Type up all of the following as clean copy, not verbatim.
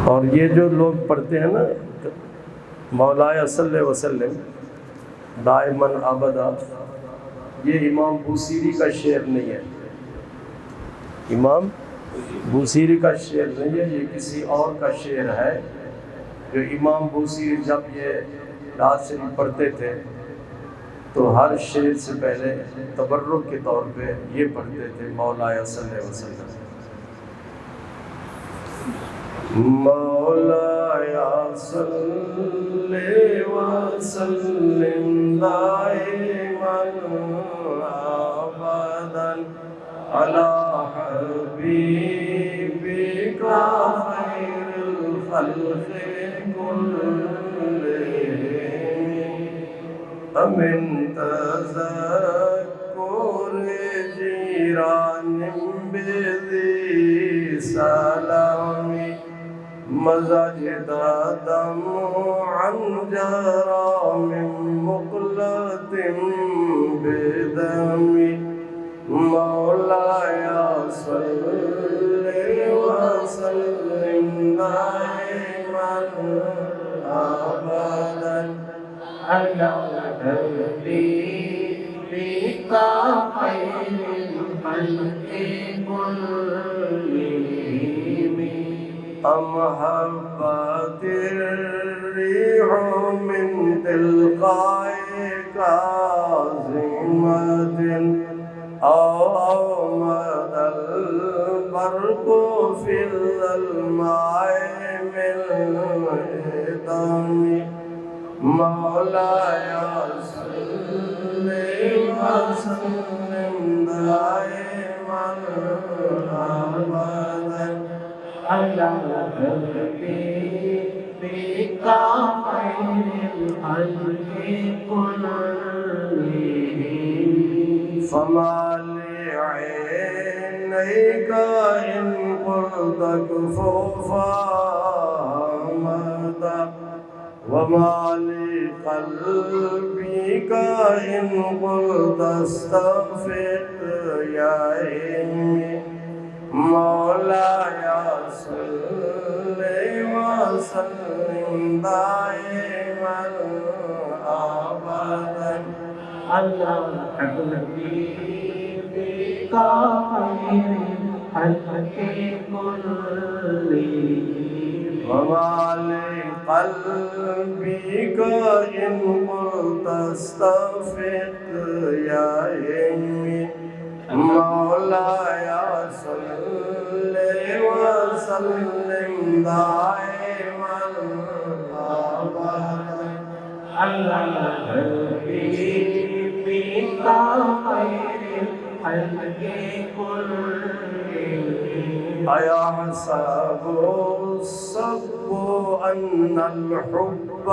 اور یہ جو لوگ پڑھتے ہیں نا مولایا صلی وسلم دائماً ابدا، یہ امام بوصیری کا شعر نہیں ہے، امام بوصیری کا شعر نہیں ہے، یہ کسی اور کا شعر ہے جو امام بوصیری جب یہ رات شریف پڑھتے تھے تو ہر شعر سے پہلے تبرک کے طور پہ یہ پڑھتے تھے مولایا صلی وسلم مولایا صلی وسلم دائماً ابداً علی حبیبک خیر الخلق کلہم من تذکر جیران بذی سلامی مزاج دمعا جرى من مقلة بدمي مولاي صل وسلم دائما أبدا على حبيبك خير الخلق كلهم أم هبت الريح من تلقاء كاظمة أو مدى البرق في الظلماء من هدم مولاي صل وسلم دائما أبدا على حبيبك خير الخلق كلهم فما لعينيك إن قلت كفوفا مدى وما لقلبك إن قلت استغفر يا إمي مولاي صل وسلم دائما أبدا على حبيبك خير الخلق كلهم وما لقلبك إن قلت استغفر يا إمي مولاي صل وسلم دائما أبدا على حبيبك خير الخلق كلهم أيحسب الصب أن الحب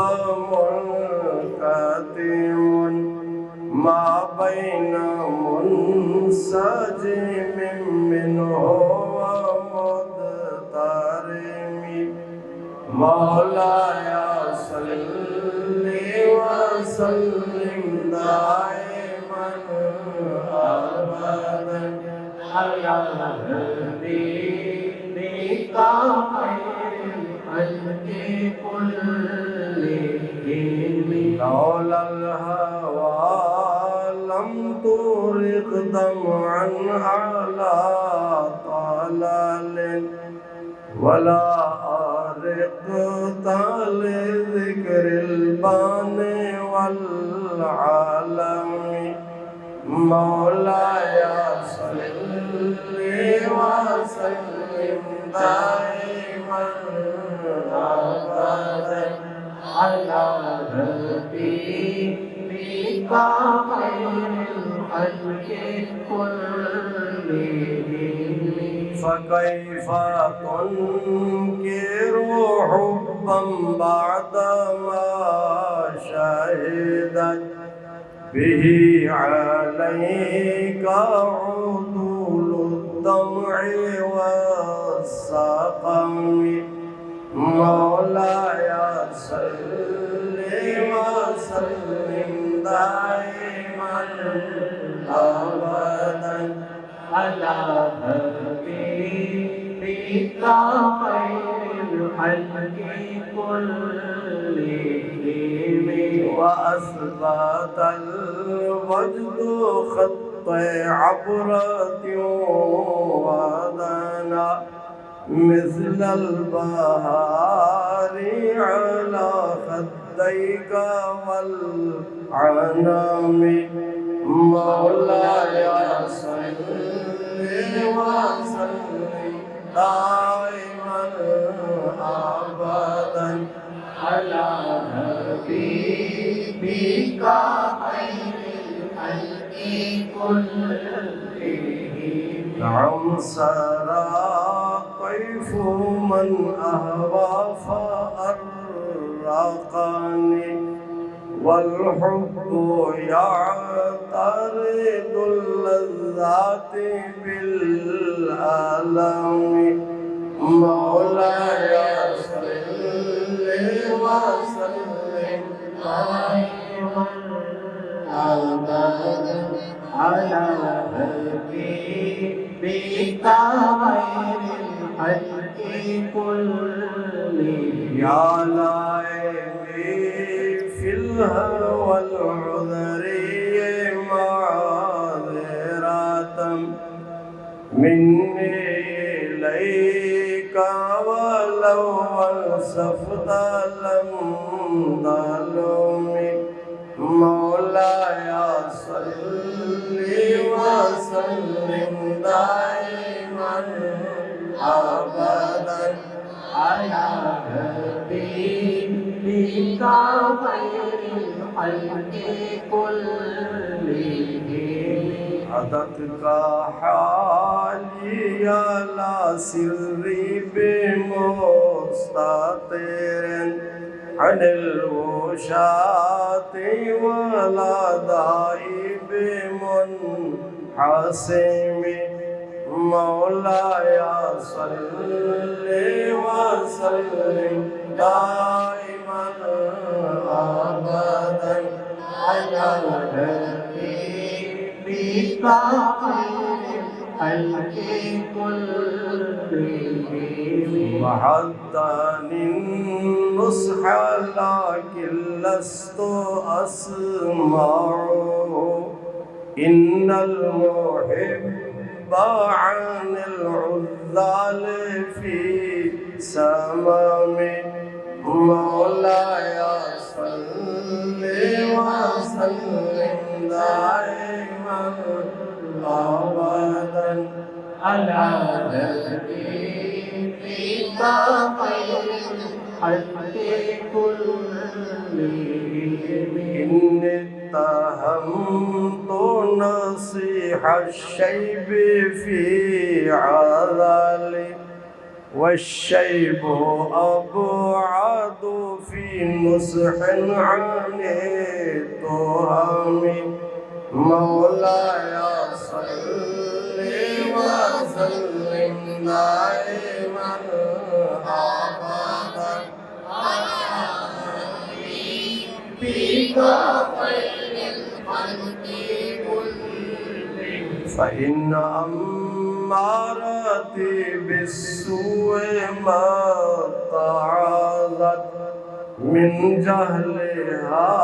منكتم ما بين منسجم منه ومضطرم مولاي صل وسلم دائما أبدا على حبيبك خير الخلق كلهم لولا الهوى لم تورق دمعا على طلال ولا أرقت لذكر الباني والعالم مولاي صل وسلم دائما أبدا على حبيبك خير الخلق كلهم فكيف تنكر حبا بعدما شهدت به عليك عدول الدمع والسقم مولاي صل وسلم دائما أبدا على حبيبك خير الخلق كلهم وأثبت الوجد خط عبرة ودنا مثل البهار على خديك والعنام مولاي صل وسلم دائما أبدا على حبيبك خير الخلق كلهم. نعم سرى طيف من أهوى فأرقني والحب يعترض اللذات بالألم مولاي صل وسلم دائما أبدا على حبيبك خير الخلق كلهم. يا لائمي في الهوى العذري معذرة مني إليك ولو أنسفت لم تلومي مولاي صل وسلم دائما أبدا على حبيبك خير الخلق كلهم. عدتك حالي لا سري بمستطير عن الوشاة ولا داعي بمنحسم مولاي صل وسلم دائما أبدا على حبيبك خير الخلق كلهم. وحداني النصح لكن لست أسمعه إن المحب عن العذال في سمام مولاي صل وسلم دائما أبدا على حبيبك خير الخلق كلهم. إني اتهمت نصيح الشيب في عذالي والشيب أبعد في نصح عن التهم مولاي صل وسلم دائما أبدا على حبيبك خير الخلق كلهم. فإن أمارتي بالسوء ما تعالت من جهلها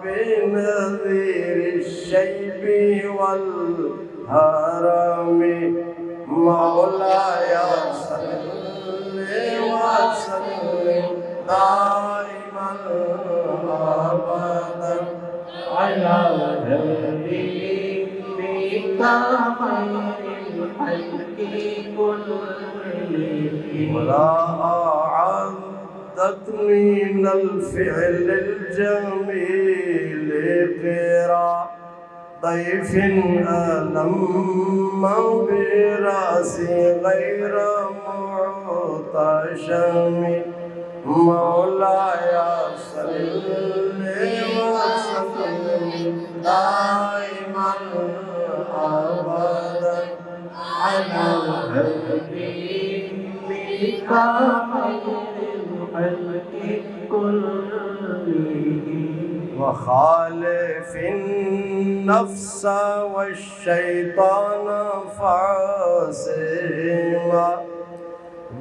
بنذير الشيب والهرم مولاي صل وسلم دائما أبدا على حبيبك خير الخلق كلهم. ولا أعدت من الفعل الجميل قرا ضيف ألم برأسي غير معتشم مولاي صل وسلم دائما أبدا على حبيبك خير الخلق كلهم. وخالف النفس والشيطان فعصما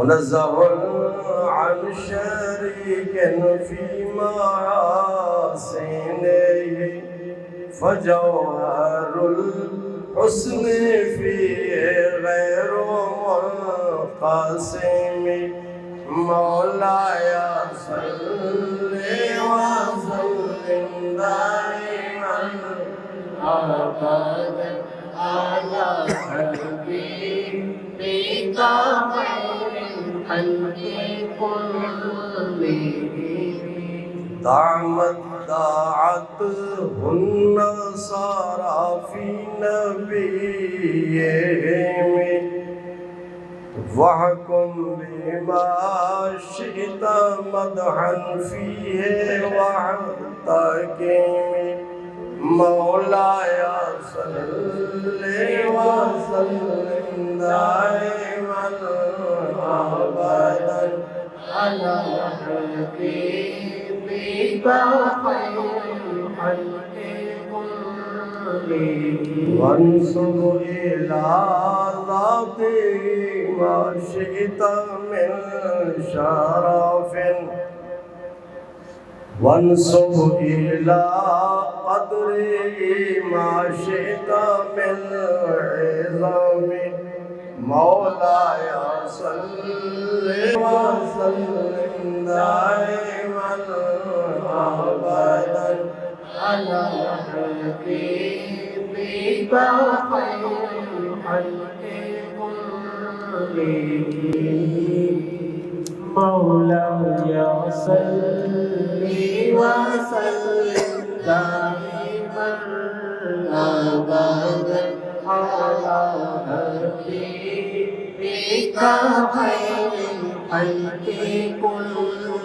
منزه عن شريك في محاسنه فجوهر الحسن فيه غير منقسم مولاي صل وسلم دائما أبدا على حبيبك خير الخلق كلهم دعمت دعته النصارى في نبيهم واحكم بما شئت مدحا فيه واحتكم مولاي صل وسلم دائما ابدا على حبيبك خير الخلق كلهم وانصب إلى ذاته ما شئت من شرف وانصب إلى قدره ما شئت من عظم مولاي صل وسلم دائما أبدا على حبيبك خير الخلق كلهم مولاي صل وسلم دائما أبدا على حبيبك خير الخلق كلهم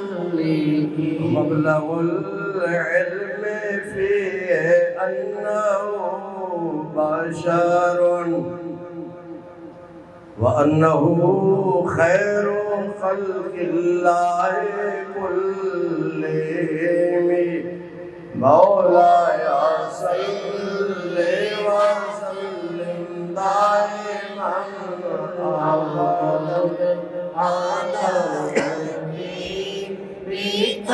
مبلغ العلم فيه أنه بشر وأنه خير خلق الله كلهم مولاي صل وسلم دائما أبدا على حبيبك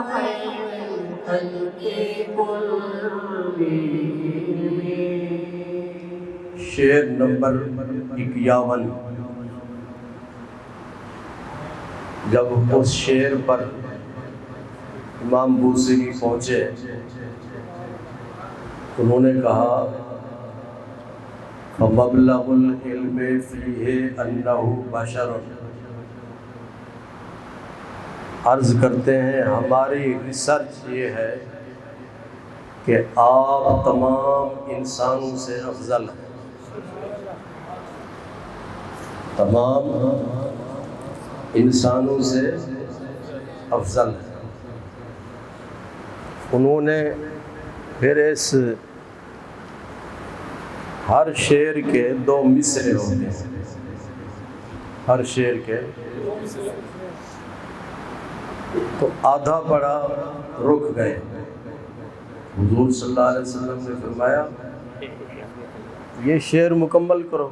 خير الخلق كلهم شعر نمبر 51 جب اس شعر پر امام بوصیری پہنچے انہوں نے کہا فَمَبْلَغُ الْعِلْمِ فِيهِ أَنَّهُ بَشَرٌ عرض کرتے ہیں ہماری ریسرچ یہ ہے کہ آپ تمام انسانوں سے افضل ہیں تمام انسانوں سے افضل ہے انہوں نے پھر اس ہر شعر کے 2 مصرے ہوتے ہیں ہر شعر کے تو آدھا پڑھا رک گئے حضور صلی اللہ علیہ وسلم نے فرمایا یہ شعر مکمل کرو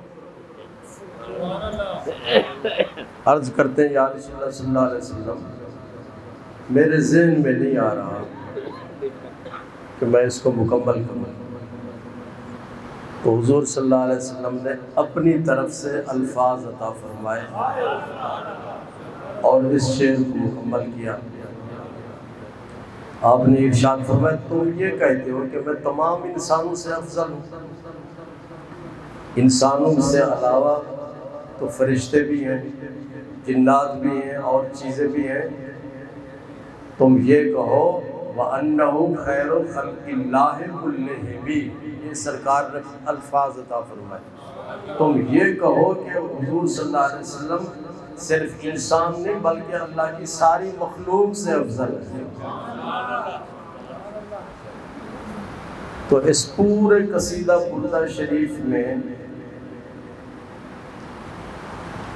عرض کرتے ہیں یا رسول اللہ صلی اللہ علیہ وسلم میرے ذہن میں نہیں آ رہا کہ میں اس کو مکمل کروں تو حضور صلی اللہ علیہ وسلم نے اپنی طرف سے الفاظ عطا فرمائے اور اس شعر کو مکمل کیا آپ نے ارشاد فرمایا تم یہ کہتے ہو کہ میں تمام انسانوں سے افضل ہوں انسانوں سے علاوہ تو فرشتے بھی ہیں جنات بھی ہیں اور چیزیں بھی ہیں تم یہ کہو وَأَنَّهُ خَيْرُ خَلْقِ اللَّهِ كُلِّهِمْ یہ سرکار نے الفاظ عطا فرمائے تم یہ کہو کہ حضور صلی اللہ علیہ وسلم صرف انسان نہیں بلکہ اللہ کی ساری مخلوق سے افضل ہے تو اس پورے قصیدہ بردہ شریف میں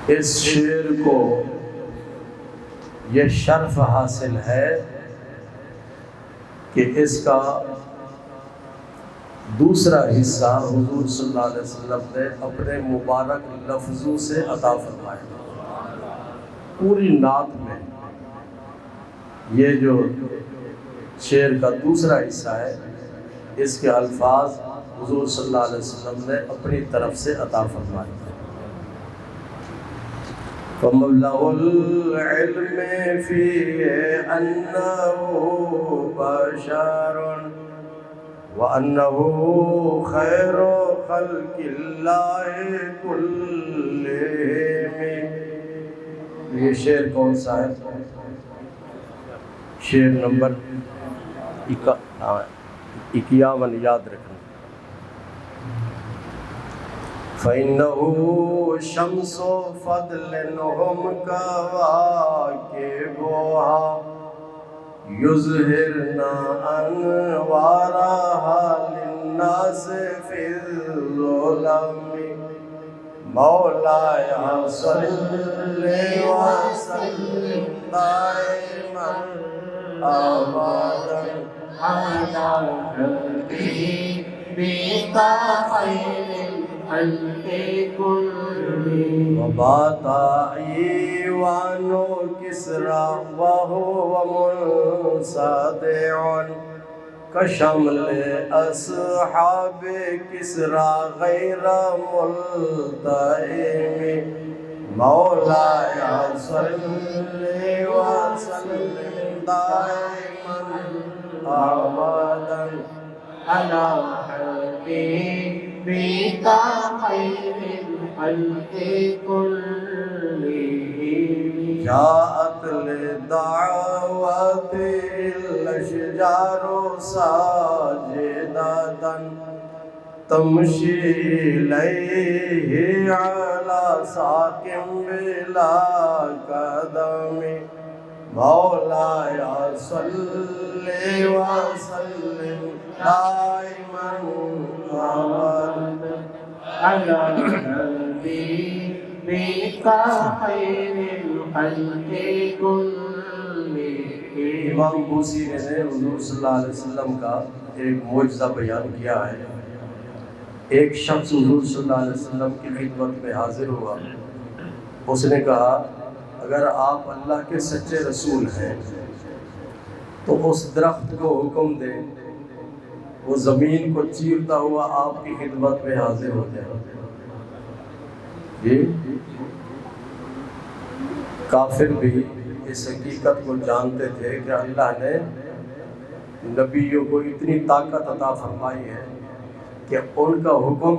اس شعر کو یہ شرف حاصل ہے کہ اس کا دوسرا حصہ حضور صلی اللہ علیہ وسلم نے اپنے مبارک لفظوں سے عطا فرمایا پوری نعت میں یہ جو شعر کا دوسرا حصہ ہے اس کے الفاظ حضور صلی اللہ علیہ وسلم نے اپنی طرف سے عطا فرمائے. فَمَبْلَغُ الْعِلْمِ فِيهِ أَنَّهُ بَشَرٌ وَأَنَّهُ خَيْرُ خَلْقِ اللَّهِ كُلِّهِمْ. یہ شعر کون سا ہے؟ شعر نمبر 51 یاد رکھنا. فَإِنَّهُ شَمْسُ فَضْلٍ هُمْ كَوَاكِبُهَا يُظْهِرْنَ أَنْوَارَهَا لِلنَّاسِ فِي الظُّلَمِ. مولاي صل وسلم دائما أبدا على حبيبك خير الخلق كلهم. وبات إيوان كسرى وهو منصدع كشمل أصحاب كسرى غير ملتئم. مولاي صل وسلم دائما أبدا على حبيبك خير الخلق كلهم. جاءت للدعوة الأشجار ساجدة تمشي إليه على ساق بلا قدم. مولاي صل وسلم دائما أبدا على حبيبك خير الخلق كلهم. امام بوصیری نے حضور صلی اللہ علیہ وسلم کا ایک معجزہ بیان کیا ہے. ایک شخص حضور صلی اللہ علیہ وسلم کی خدمت میں حاضر ہوا. اس نے کہا اگر آپ اللہ کے سچے رسول ہیں تو اس درخت کو حکم دیں وہ زمین کو چیرتا ہوا آپ کی خدمت میں حاضر ہو جائے. یہ کافر بھی اس حقیقت کو جانتے تھے کہ اللہ نے نبیوں کو اتنی طاقت عطا فرمائی ہے کہ ان کا حکم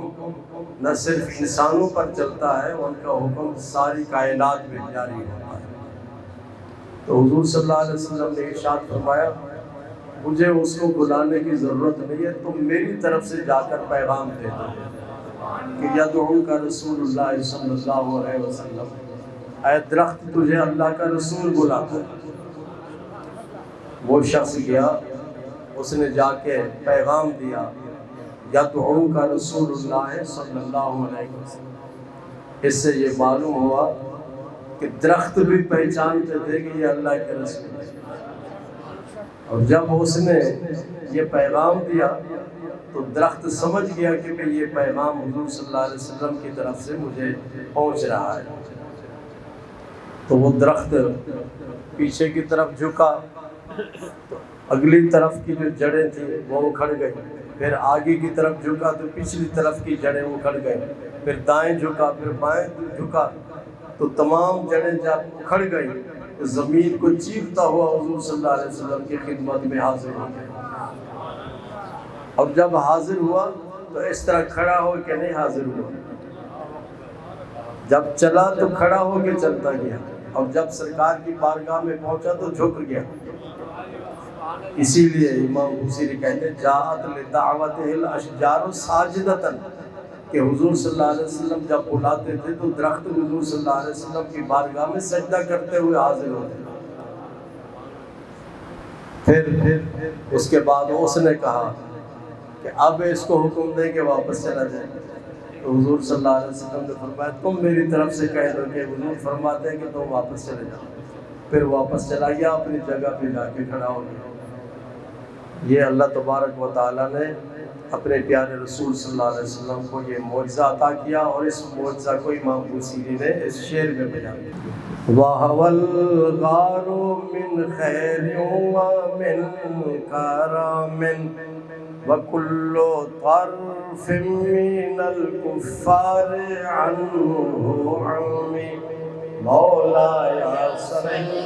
نہ صرف انسانوں پر چلتا ہے، ان کا حکم ساری کائنات میں جاری ہوتا ہے. تو حضور صلی اللہ علیہ وسلم نے ارشاد فرمایا مجھے اس کو بلانے کی ضرورت نہیں ہے، تم میری طرف سے جا کر پیغام دے دو کہ یدعوک رسول اللہ صلی اللہ علیہ وسلم، اے درخت تجھے اللہ کا رسول بلاتا ہے. وہ شخص گیا، اس نے جا کے پیغام دیا یدعوک رسول اللہ صلی اللہ علیہ وسلم. اس سے یہ معلوم ہوا کہ درخت بھی پہچانتے تھے کہ یہ اللہ کے رسول ہے. اور جب اس نے یہ پیغام دیا تو درخت سمجھ گیا کہ یہ پیغام حضور صلی اللہ علیہ وسلم کی طرف سے مجھے پہنچ رہا ہے. تو وہ درخت پیچھے کی طرف جھکا تو اگلی طرف کی جو جڑیں تھیں وہ اکھڑ گئی. پھر آگے کی طرف جھکا تو پچھلی طرف کی جڑیں اکھڑ گئی. پھر دائیں جھکا، پھر بائیں جھکا تو تمام جڑیں جب اکھڑ گئی تو زمین کو چیرتا ہوا حضور صلی اللہ علیہ وسلم کی خدمت میں حاضر ہو گیا. اور جب حاضر ہوا تو اس طرح کھڑا ہو کے نہیں حاضر ہوا، جب چلا تو کھڑا ہو کے چلتا گیا، اور جب سرکار کی بارگاہ میں پہنچا تو جھک گیا. اسی لیے امام بوصیری کہتے ہیں جاءت لدعوتہ الاشجار ساجدۃ، کہ حضور صلی اللہ علیہ وسلم جب بلاتے تھے تو درخت حضور صلی اللہ علیہ وسلم کی بارگاہ میں سجدہ کرتے ہوئے حاضر ہوتے. پھر اس کے بعد اس نے کہا کہ اب اس کو حکم دے کہ واپس چلا جائے. تو حضور صلی اللہ علیہ وسلم نے فرمایا تم میری طرف سے کہہ دو کہ حضور فرماتے ہیں کہ تم واپس چلے جاؤ. پھر واپس چلا گیا، اپنی جگہ پہ جا کے کھڑا ہو گیا. یہ اللہ تبارک و تعالیٰ نے اپنے پیارے رسول صلی اللہ علیہ وسلم کو یہ معجزہ عطا کیا، اور اس معجزہ کو امام بوصیری نے اس شعر میں بیان کیا۔ وَهُوَ الْغَارُ مِنْ خَيْرٍ وَمِنْ كَرَمٍ وَكُلُّ طَرْفٍ مِّنَ الْكُفَّارِ عَنْهُ عَمِي مولایا صلی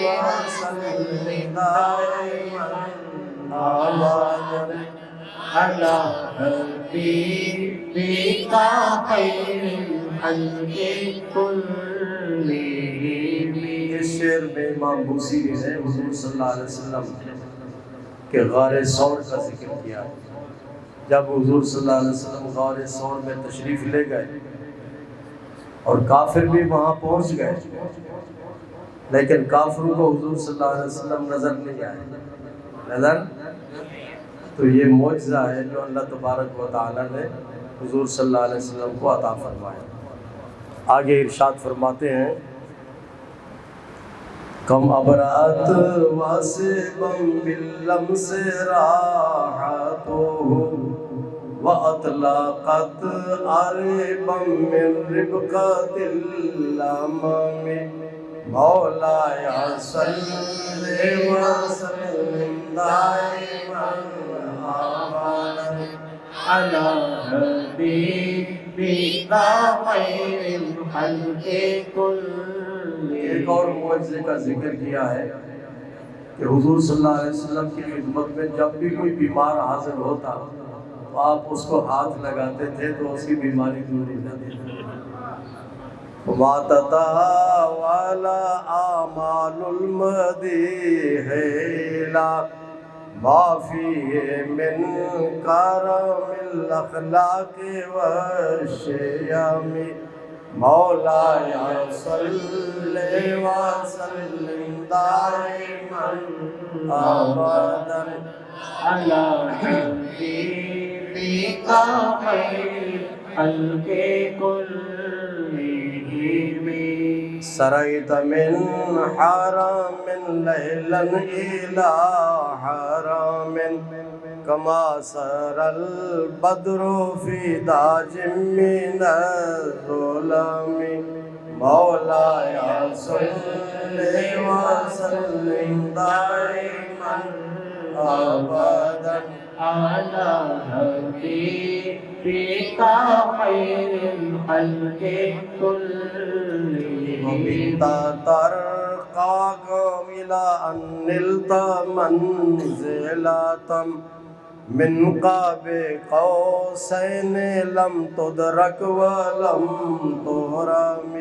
وسلم دائما ابدا على حبيبك خير الخلق كلهم۔ اس شعر میں امام بوصیری نے حضور صلی اللہ علیہ وسلم کے غار ثور کا ذکر کیا ہے۔ جب حضور صلی اللہ علیہ وسلم غار ثور میں تشریف لے گئے اور کافر بھی وہاں پہنچ گئے، لیکن کافروں کو حضور صلی اللہ علیہ وسلم نظر نہیں آئے، تو یہ معجزہ ہے جو اللہ تبارک و تعالی نے حضور صلی اللہ علیہ وسلم کو عطا فرمایا۔ آگے ارشاد فرماتے ہیں، کم ابرات واسبم باللمس راحتہ وَأَطْلَقَتْ عَرِبًا مِّن رِبْقَةِ الْأَمَامِ مولایا صلی وسلم دائما ابدا على حبيبك خير الخلق كلهم۔ ایک اور معجزے کا ذکر کیا ہے کہ حضور صلی اللہ علیہ وسلم کی خدمت میں جب بھی کوئی بیمار حاضر ہوتا تو آپ اس کو ہاتھ لگاتے تھے تو اس کی بیماری دور ہو جاتی تھی۔ وَمَا تَتَاوَلَ آمَالُ الْمَدِيحِ إِلَّا مَا فِيهِ مِنْ كَرَمِ الْأَخْلَاقِ وَالشِّيَمِ مولایا صلی وسلم دائما ابدا على حبيبك خير الخلق كلهم۔ سريت من حرم ليلا إلى حرم كما سر البدر في داج من الظلم مولایا صلی وسلم دائما ابدا على حبيبك خير الخلق كلهم۔ وبت ترقى إلى أن نلت منزلة من قاب قوسين لم تدرك ولم ترم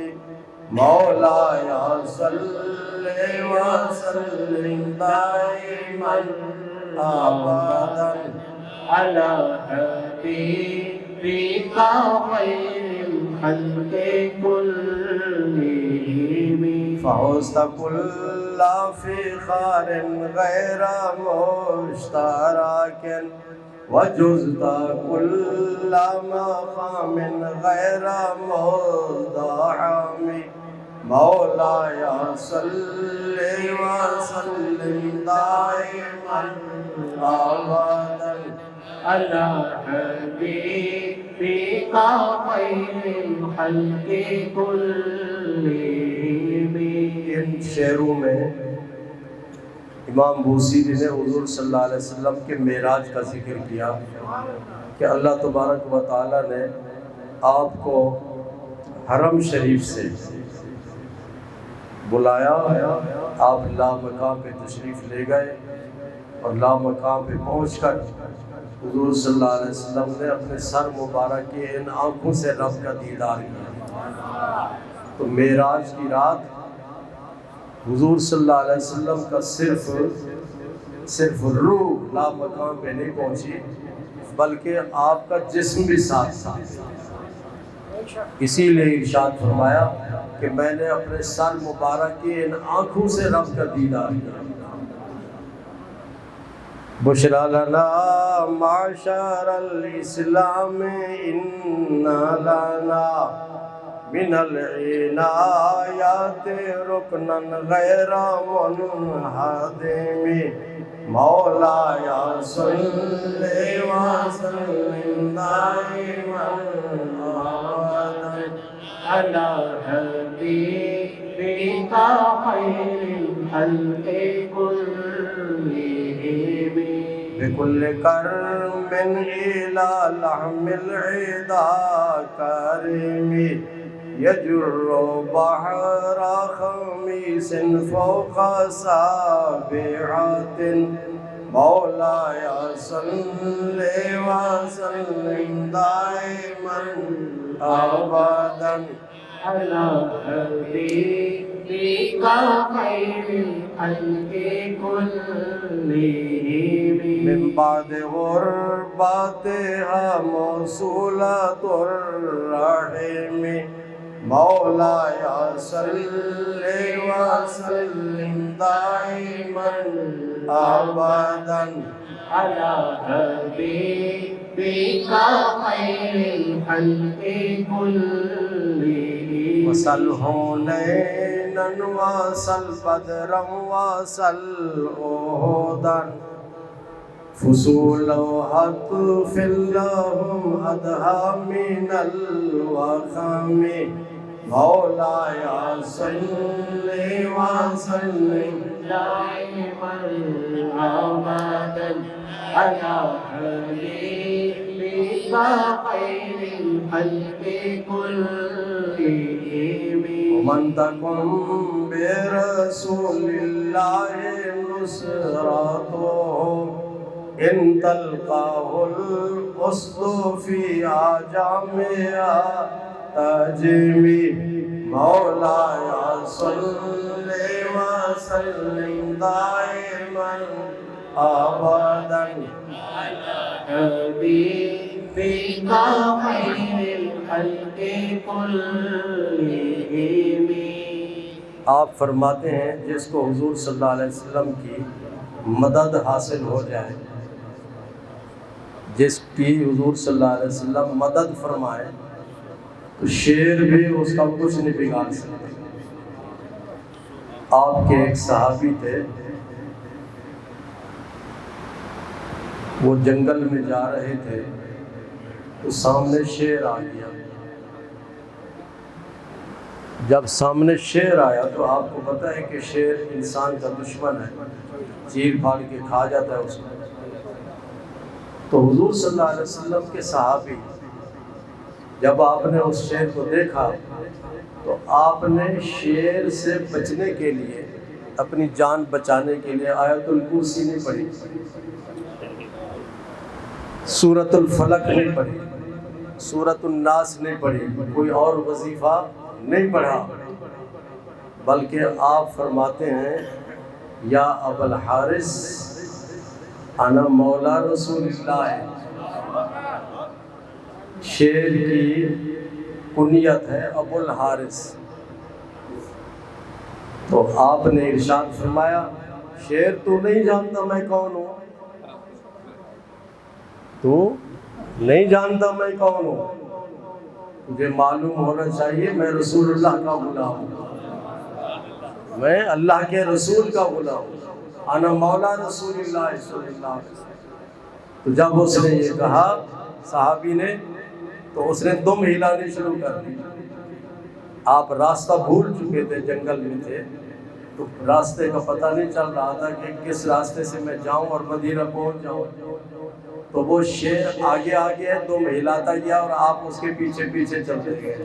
مولایا صلی وسلم دائما ابدا على حبيبك خير الخلق كلهم۔ فحوزت كل فخار غير مشترك وجزت كل مقام غير مزدحم مولایا صلی وسلم دائما ابدا على حبيبك خير الخلق كلهم۔ ان شعروں میں امام بوصیری نے حضور صلی اللہ علیہ وسلم کے معراج کا ذکر کیا کہ اللہ تبارک و تعالی نے آپ کو حرم شریف سے بلایا، آپ لامقام پہ تشریف لے گئے اور لامقام پہ پہنچ کر حضور صلی اللہ علیہ وسلم نے اپنے سر مبارک کی ان آنکھوں سے رب کا دیدار کیا۔ تو معراج کی رات حضور صلی اللہ علیہ وسلم کا صرف روح لامقام پہ نہیں پہنچی بلکہ آپ کا جسم بھی ساتھ تھا۔ اسی لیے ارشاد فرمایا کہ میں نے اپنے سر مبارک کی ان آنکھوں سے رب کا دیدار کیا۔ بشرا لنا معشر الاسلام انا لنا من العنایات رکنا غیر منہدم مولایا صلی وسلم دائما ابدا على حبيبك خير الخلق كلهم بكل كرم إلى لحم العدا كريم يجر بحر خميس فوق سابعة مولاي صل وسلم دائما أبدا على حبيبك خير الخلق كلهم من بعد غربتها موصولة الرحم مولاي صل وسلم دائما أبدا على حبيبك خير الخلق كلهم وصل هنينا وصل بدرا وصل أهدا فصول هتف لهم أدهى من الوخم مولاي صل وسلم دائما أبدا على حبيبك خير الخلق كلهم ومن تكن برسول الله نصرته إن تلقاه القصد في عجمها تجمي مولاي صل وسلم دائما أبدا حبيبك خير الخلق كلهم آپ فرماتے ہیں جس کو حضور صلی اللہ علیہ وسلم کی مدد حاصل ہو جائے، جس کی حضور صلی اللہ علیہ وسلم مدد فرمائے تو شیر بھی اس کا کچھ نہیں بگاڑ سکتے۔ آپ کے ایک صحابی تھے، وہ جنگل میں جا رہے تھے تو سامنے شیر آ گیا۔ جب سامنے شیر آیا تو آپ کو پتہ ہے کہ شیر انسان کا دشمن ہے، چیر پھاڑ کے کھا جاتا ہے اس کو۔ تو حضور صلی اللہ علیہ وسلم کے صحابی جب آپ نے اس شیر کو دیکھا تو آپ نے شیر سے بچنے کے لیے، اپنی جان بچانے کے لیے آیت الکرسی نہیں پڑھی، سورۃ الفلق نہیں پڑھی، سورۃ الناس نہیں پڑھی، کوئی اور وظیفہ نہیں پڑھا، بلکہ آپ فرماتے ہیں یا ابا الحارث انا مولا رسول اللہ۔ شیر کی کنیت ہے ابو الحارث، تو آپ نے ارشاد فرمایا شیر تو نہیں جانتا میں کون ہوں، تو نہیں جانتا میں کون ہوں، مجھے معلوم ہونا چاہیے میں رسول اللہ کا غلام ہوں، میں اللہ کے رسول کا غلام ہوں، انا مولا رسول اللہ صلی اللہ علیہ وسلم۔ تو جب اس نے یہ کہا صحابی نے تو اس نے دم ہلانی شروع کر دی۔ آپ راستہ بھول چکے تھے، جنگل میں تھے تو راستے کا پتہ نہیں چل رہا تھا کہ کس راستے سے میں جاؤں اور مدینہ پہنچ جاؤں۔ تو وہ شیر آگے آگے دم ہلاتا گیا اور آپ اس کے پیچھے پیچھے چلتے گئے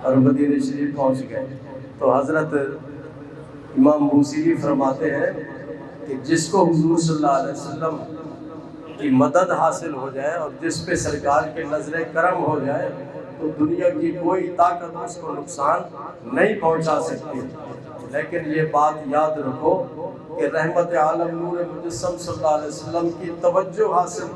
اور مدینہ شریف پہنچ گئے۔ تو حضرت امام بوصیری فرماتے ہیں کہ جس کو حضور صلی اللہ علیہ وسلم کی مدد حاصل ہو جائے اور جس پہ سرکار کے نظر کرم ہو جائے تو دنیا کی کوئی طاقت اس کو نقصان نہیں پہنچا سکتی۔ لیکن یہ بات یاد رکھو کہ رحمت عالم نور مجسم صلی اللہ علیہ وسلم کی توجہ حاصل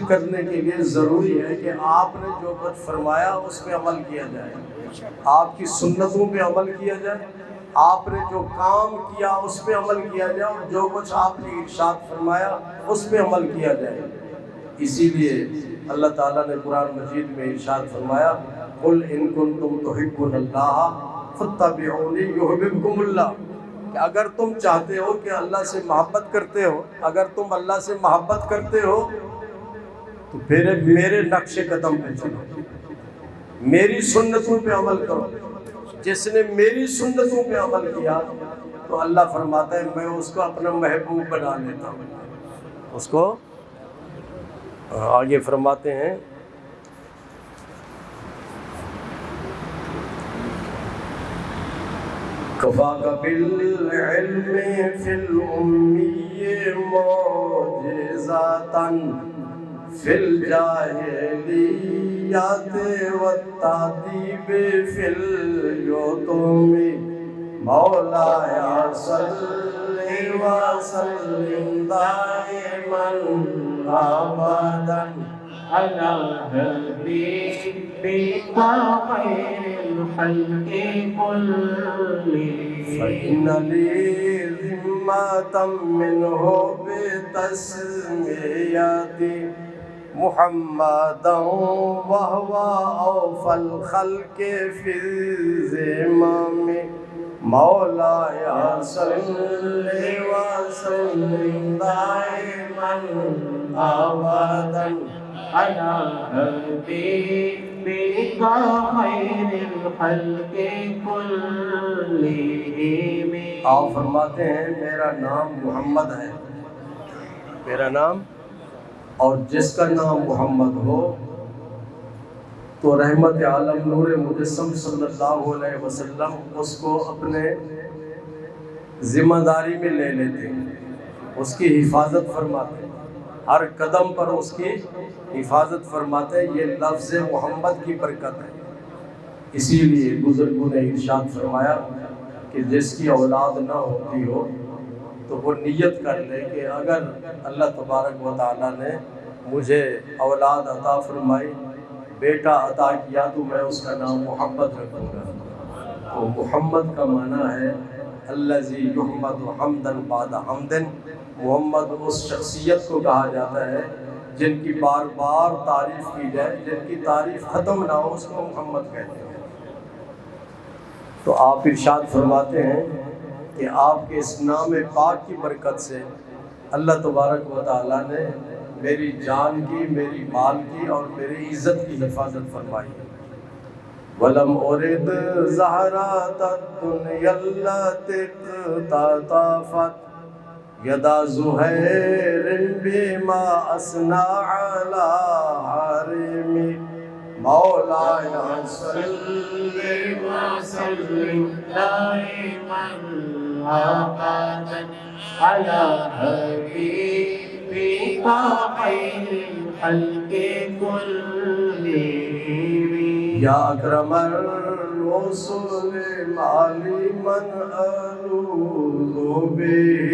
کرنے کے لیے ضروری ہے کہ آپ نے جو کچھ فرمایا اس پہ عمل کیا جائے، آپ کی سنتوں پہ عمل کیا جائے، آپ نے جو کام کیا اس پہ عمل کیا جائے، اور جو کچھ آپ نے ارشاد فرمایا اس پہ عمل کیا جائے۔ اسی لیے اللہ تعالیٰ نے قرآن مجید میں ارشاد فرمایا قل ان کنتم تحبون اللہ فاتبعونی یحببکم اللہ، کہ اگر تم چاہتے ہو کہ اللہ سے محبت کرتے ہو، اگر تم اللہ سے محبت کرتے ہو تو پھر میرے نقش قدم پہ چلو، میری سنتوں پہ عمل کرو۔ جس نے میری سنتوں پہ عمل کیا تو اللہ فرماتا ہے میں اس کو اپنا محبوب بنا لیتا ہوں۔ اس کو آگے فرماتے ہیں کفاک بالعلم فی الامی معجزاتا فی الجاہلیات والتعذیب فی الیتم مولایا صلی وسلم دائما ابدا على حبيبك خير الخلق كلهم فإن لي ذمة منه بتسميتي محمدا وهو أوفى الخلق في الزمام مولاي صل وسلم دائما أبدا على حبيبك خير الخلق كلهم۔ آپ فرماتے ہیں میرا نام محمد ہے، میرا نام، اور جس کا نام محمد ہو تو رحمت عالم نور مجسم صلی اللہ علیہ وسلم اس کو اپنے ذمہ داری میں لے لیتے ہیں، اس کی حفاظت فرماتے ہیں، ہر قدم پر اس کی حفاظت فرماتے ہیں۔ یہ لفظ محمد کی برکت ہے۔ اسی لیے بزرگوں نے ارشاد فرمایا کہ جس کی اولاد نہ ہوتی ہو تو وہ نیت کر لے کہ اگر اللہ تبارک و تعالیٰ نے مجھے اولاد عطا فرمائی، بیٹا عطا کیا، تو میں اس کا نام محمد رکھوں گا۔ تو محمد کا معنی ہے الذی یحمد حمدا بعد حمد۔ محمد اس شخصیت کو کہا جاتا ہے جن کی بار بار تعریف کی جائے، جن کی تعریف ختم نہ ہو، اس کو محمد کہتے ہیں۔ تو آپ ارشاد فرماتے ہیں کہ آپ کے اس نام پاک کی برکت سے اللہ تبارک و تعالیٰ نے میری جان کی، میری مال کی اور میری عزت کی حفاظت فرمائی۔ وَلَمْ أُرِدْ زَهْرَةَ الدُّنْيَا الَّتِي اقْتَطَفَتْ يَدَ زُهَيْرٍ بِمَا أَثْنَى عَلَى حَرِمِ مولاي صل وسلم دائما ابدا على حبيبك خير الخلق كلهم يا أكرم الرسل مالي من ألوذ به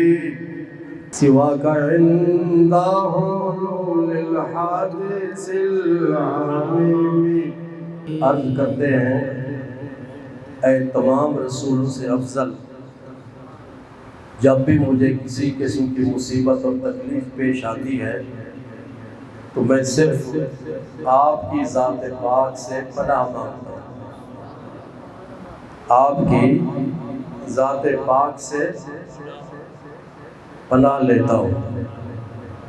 سواك عند حلول الحادث العميم۔ عرض کرتے ہیں اے تمام رسولوں سے افضل، جب بھی مجھے کسی قسم کی مصیبت اور تکلیف پیش آتی ہے تو میں صرف آپ کی ذات پاک سے پناہ مانگتا ہوں، آپ کی ذات پاک سے پناہ لیتا ہوں،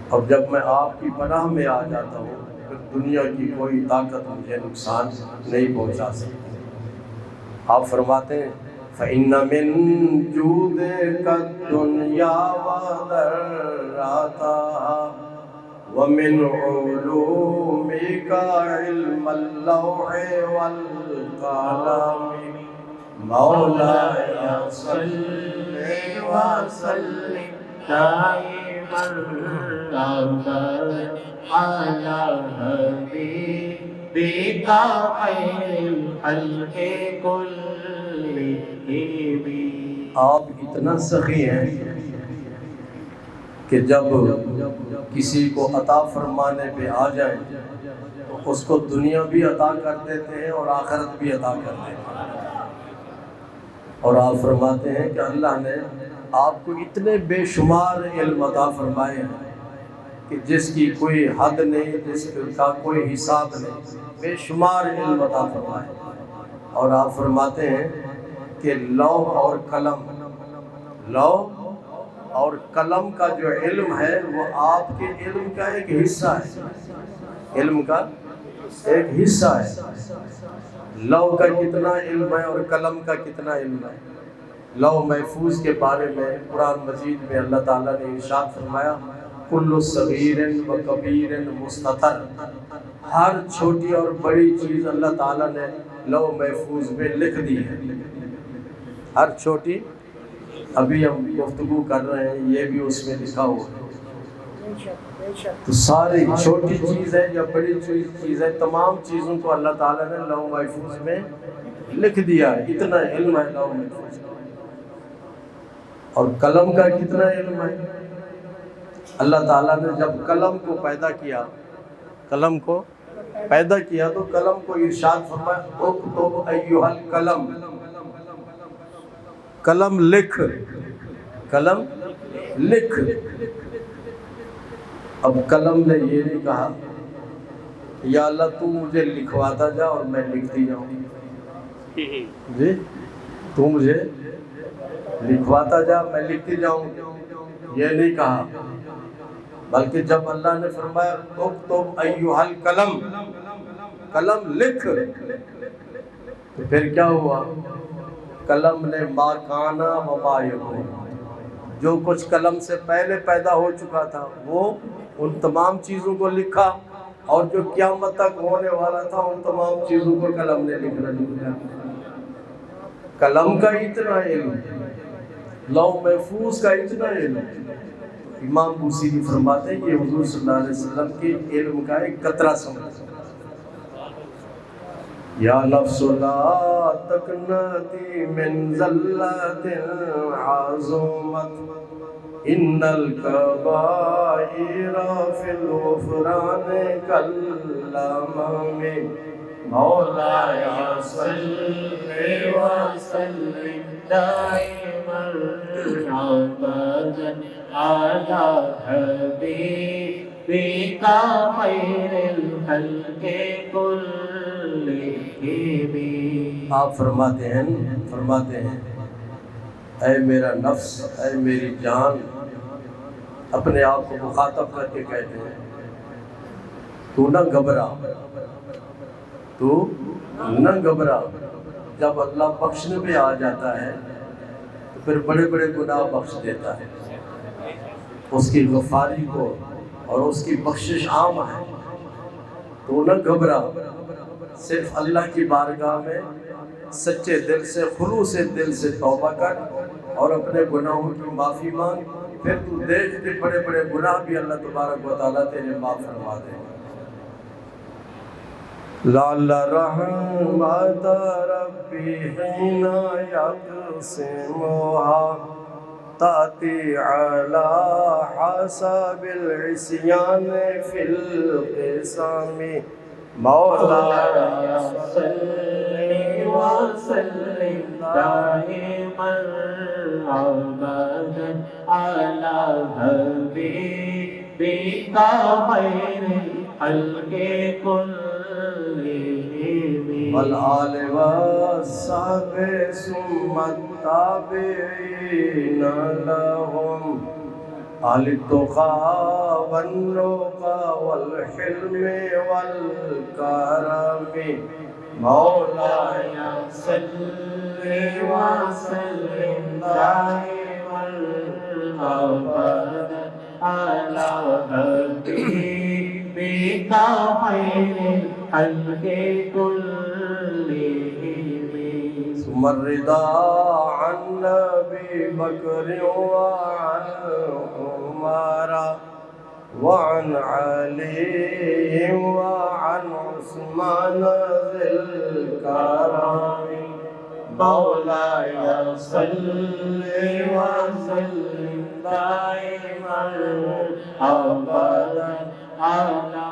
اور جب میں آپ کی پناہ میں آ جاتا ہوں پھر دنیا کی کوئی طاقت مجھے نقصان نہیں پہنچا سکتی۔ آپ فرماتے ہیں فَإِنَّ مِن جُودِكَ الدُّنْيَا وَذَرَّاتَهَا وَمِنْ عُلُومِكَ عِلْمَ اللَّوْحِ وَالْقَلَمِ مولاي صل وسلم دائما ابدا على حبيبك خير الخلق كلهم۔ آپ اتنا سخی ہیں کہ جب کسی کو عطا فرمانے پہ آ جائیں تو اس کو دنیا بھی عطا کر دیتے ہیں اور آخرت بھی عطا کر دیتے ہیں۔ اور آپ فرماتے ہیں کہ اللہ نے آپ کو اتنے بے شمار علم عطا فرمائے ہیں کہ جس کی کوئی حد نہیں، جس کا کوئی حساب نہیں، بے شمار علم عطا فرمائے۔ اور آپ فرماتے ہیں کہ لوح اور قلم، لو اور قلم کا جو علم ہے وہ آپ کے علم کا ایک حصہ ہے، علم کا ایک حصہ ہے۔ لو کا کتنا علم ہے اور قلم کا کتنا علم ہے؟ لو محفوظ کے بارے میں قرآن مجید میں اللہ تعالیٰ نے ارشاد فرمایا کل صغیر و کبیر مستطر، ہر چھوٹی اور بڑی چیز اللہ تعالیٰ نے لو محفوظ میں لکھ دی ہے، ہر چھوٹی، ابھی ہم گفتگو کر رہے ہیں یہ بھی اس میں لکھا ہوا ہے۔ تو ساری چھوٹی چیز ہے یا بڑی چیز ہے، تمام چیزوں کو اللہ تعالیٰ نے لوح محفوظ میں لکھ دیا ہے، اتنا علم ہے لوح محفوظ کا۔ اور قلم کا کتنا علم ہے؟ اللہ تعالیٰ نے جب قلم کو پیدا کیا، قلم کو پیدا کیا تو قلم کو ارشاد فرمایا اکتب ایھا القلم، قلم لکھ، قلم لکھ۔ اب قلم نے یہ نہیں کہا یا اللہ تو مجھے لکھواتا جا اور میں لکھتی جاؤں، جی تو مجھے لکھواتا جا میں لکھتی جاؤں، یہ نہیں کہا، بلکہ جب اللہ نے فرمایا اکتب ایھا القلم، قلم لکھ، تو پھر کیا ہوا؟ قلم نے ما کانا و ما یکون، جو کچھ قلم سے پہلے پیدا ہو چکا تھا وہ ان تمام چیزوں کو لکھا، اور جو قیامت تک ہونے والا تھا ان تمام چیزوں کو قلم نے لکھنا لکھا۔ قلم کا اتنا علم، لوح محفوظ کا اتنا علم۔ امام بوصیری فرماتے ہیں یہ حضور صلی اللہ علیہ وسلم کے علم کا ایک قطرہ سمجھ۔ یا نفس لا تقنطی من ذلت عظمت ان الکبائر فی الغفران کالامام مولاي صل وسلم دائما ابدا على حبيبك خير الخلق كلهم۔ آپ فرماتے ہیں اے میرا نفس، اے میری جان، اپنے آپ کو مخاطب کر کے کہتے ہیں تو نہ گھبرا، تو نہ گھبرا۔ جب اللہ بخشنے میں آ جاتا ہے تو پھر بڑے بڑے گناہ بخش دیتا ہے، اس کی غفاری کو اور اس کی بخشش عام ہے، تو نہ گھبرا، صرف اللہ کی بارگاہ میں سچے دل سے، خلوص دل سے توبہ کر اور اپنے گناہوں کی معافی مانگ، پھر تو دیکھ کے بڑے بڑے گناہ بھی اللہ تبارک و تعالیٰ تیرے معاف فرما دے گا۔ لعل رحمت ربی حین یقسمها تأتی علی حسب العصیان فی القسم مولاي صل وسلم دائما ابدا على حبيبك خير الخلق كلهم والآل والصحب ثم التابعين لهم أهل التقى والنقى والحلم والكرم مولاي صل وسلم دائما ابدا على حبيبك خير الخلق كلهم ثم الرضا عن أبي بكر وعن عمر وعن علي وعن عثمان ذي الكرم مولاي صل وسلم دائما ابدا على